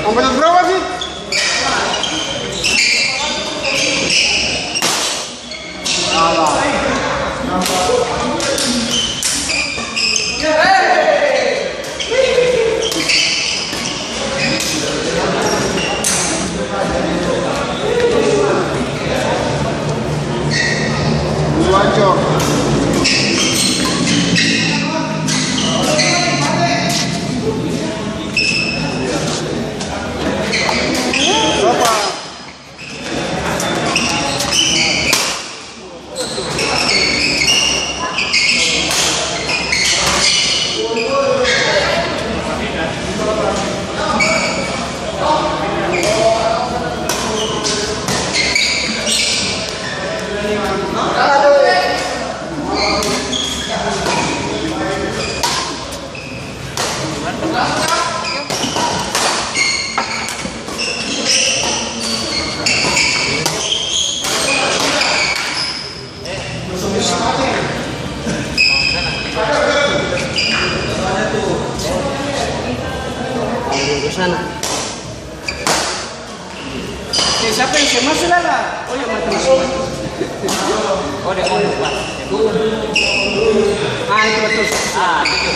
Kompeten berapa sih? Dua jok. Sana. Siapa yang sama saudara? Oh ya mati. Oh dia mau lupa. Ah itu betul. Ah itu.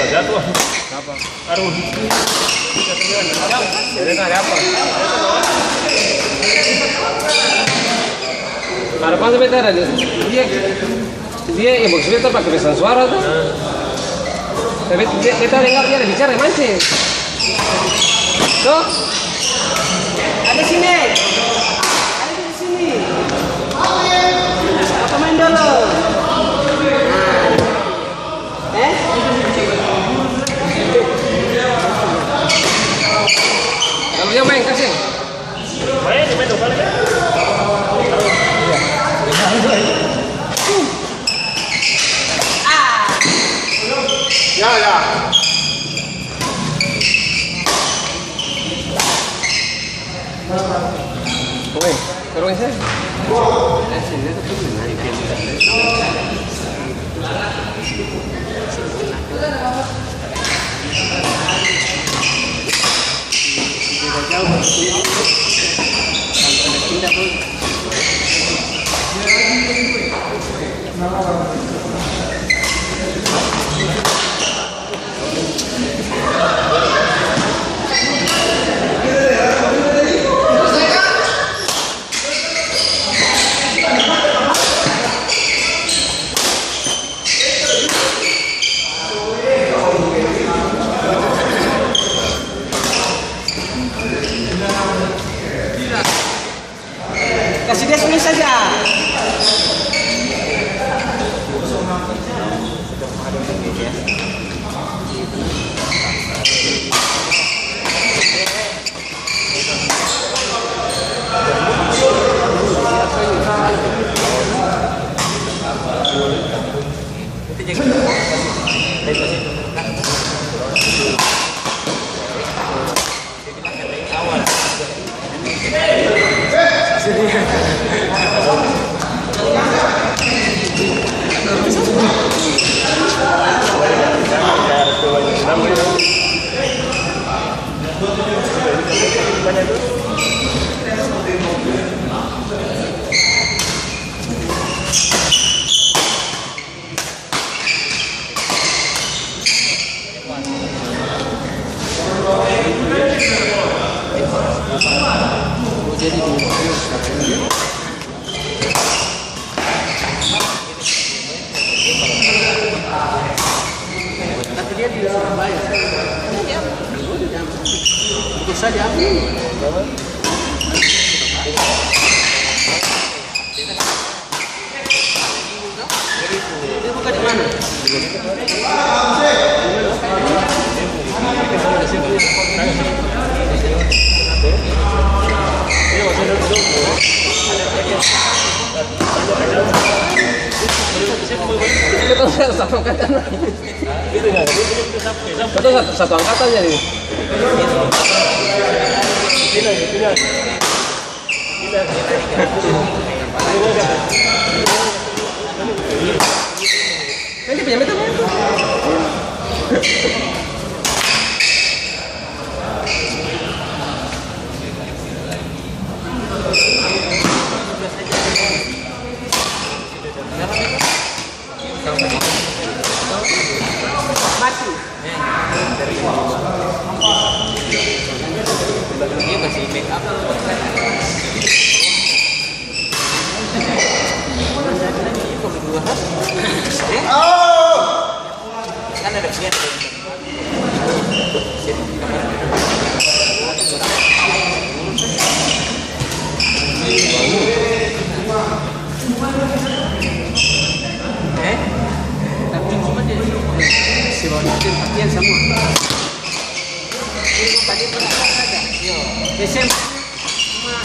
Jatuh. Apa? Aduh. Ada apa? Harapan sebentar aja. Dia ya bos sebentar pakai pesan suara tuh. Tapi kita dengar dia ada bicara mancing. Tuh. Ada sini. Ada di sini. Apa main dulu? Kalau dia main kasih. Main dong kali ya. Ya ya. Oke, terus saya. Sini tuh benar kasih dia sini saja. Tapi dia di Surabaya. Bisa diambil. Dia buka di mana? Itu satu angkatan. Itu satu angkatan jadi. Nanti punya meter itu. Mati. Dia kasih make up. Kan ada dia. Tapi cuma dia si wanita pakaian semua. Tadi pernah ada. Yo, SM cuma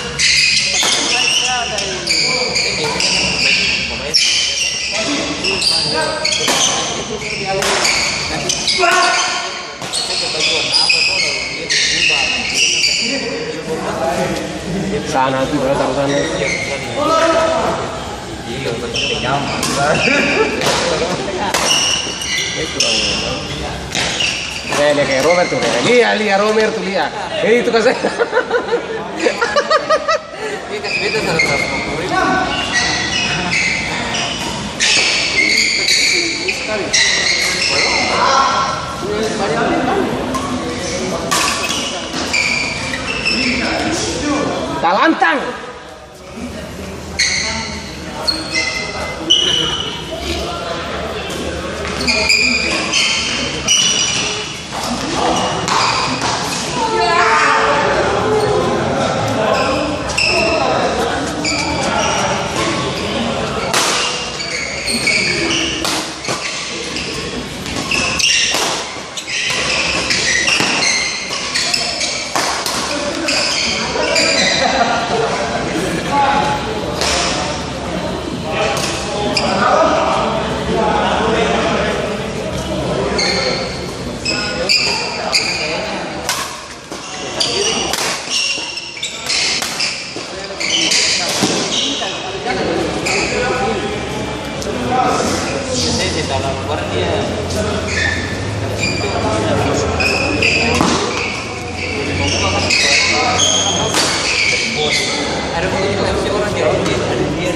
sana tuh taruh sana. Dia kayak Robert tuh, lihat Robert tuh lihat. Itu kan saya. dia kasih beda sama sekali. Talantang. dalam luar dia ada orang dia tadi dia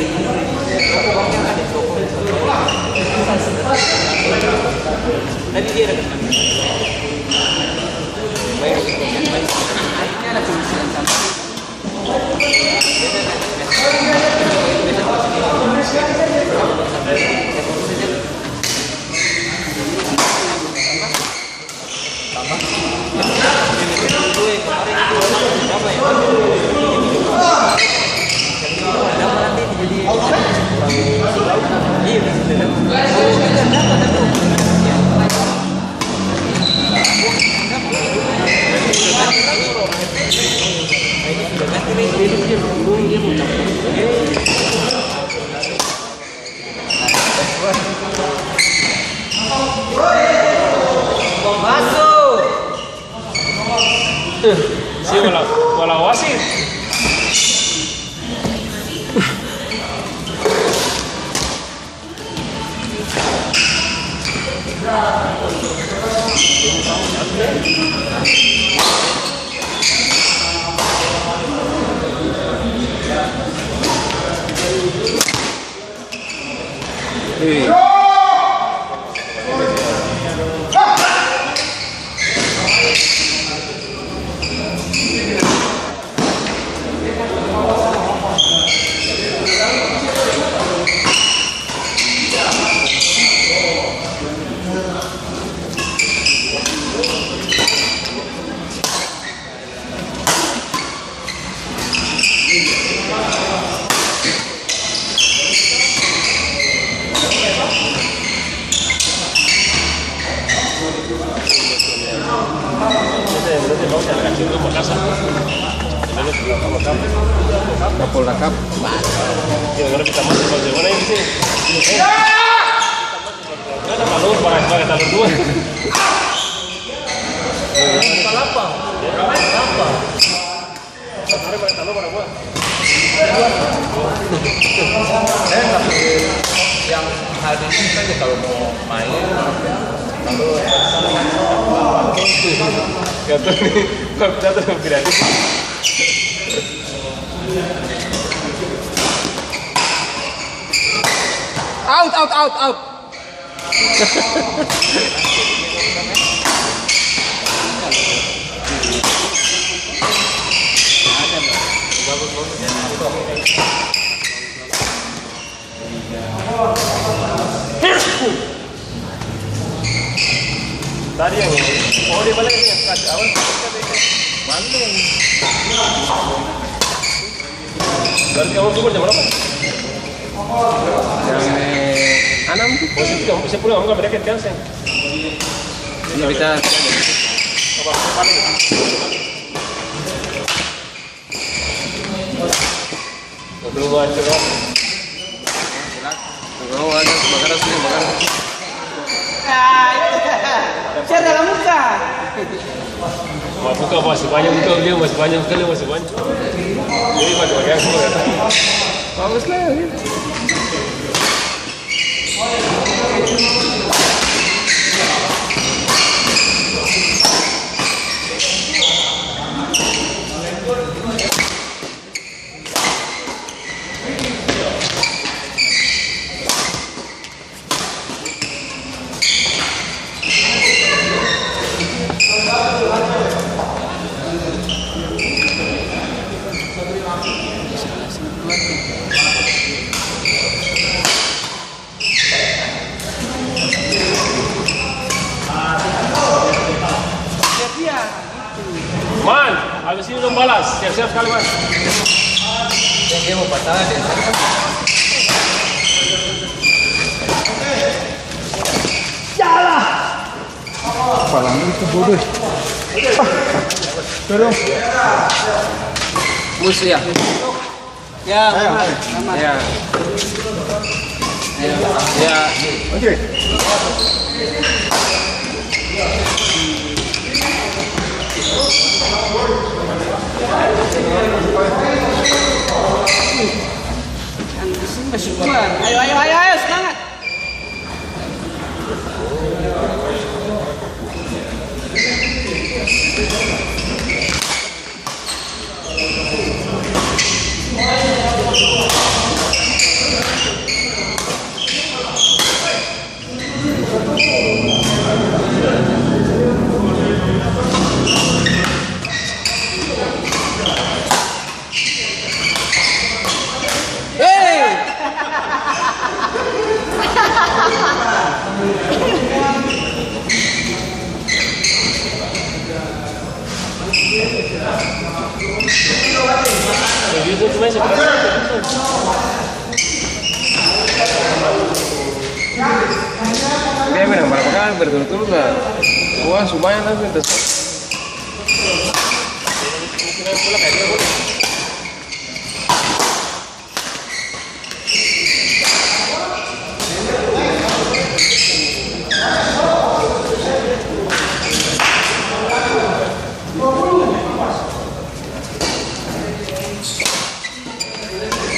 Sí, con la oasis. Kapolda Cup. Ahora kita masuk bagaimana ini sih? Ada talur para sebagai talur dua. Apa? Apa? Sebenarnya pakai talur para gua. Yang hari ini saja kalau mau main lalu Kata nih, kita tuh kreatif. Out. Tadi yang dia balik ni kasih awal mana? Dari kamu tu jam berapa? Yang 6 tuh. Posisi kamu bisa pulang kamu berdekat kan sen? Nggak bisa. Apa paling? Belum ada kan? Oh, ada kebakaran sini, kebakaran. Saya dalam muka. Buka masih banyak buka dia masih banyak sekali masih banyak. Jadi masih banyak semua ya. Bagus lah ya. Man, habis ini belum balas. Siap-siap sekali, Man. dia mau patah dia. Palang itu bodoh. Dorong. Mus ya. Ya, aman. Ya. Ya. Oke. Yang di sini masih keluar. Ayo, semangat. Begitu tu masih. Dia menang berapa kali berturut-turut lah. Wah, lumayan lah itu.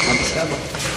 Habis apa?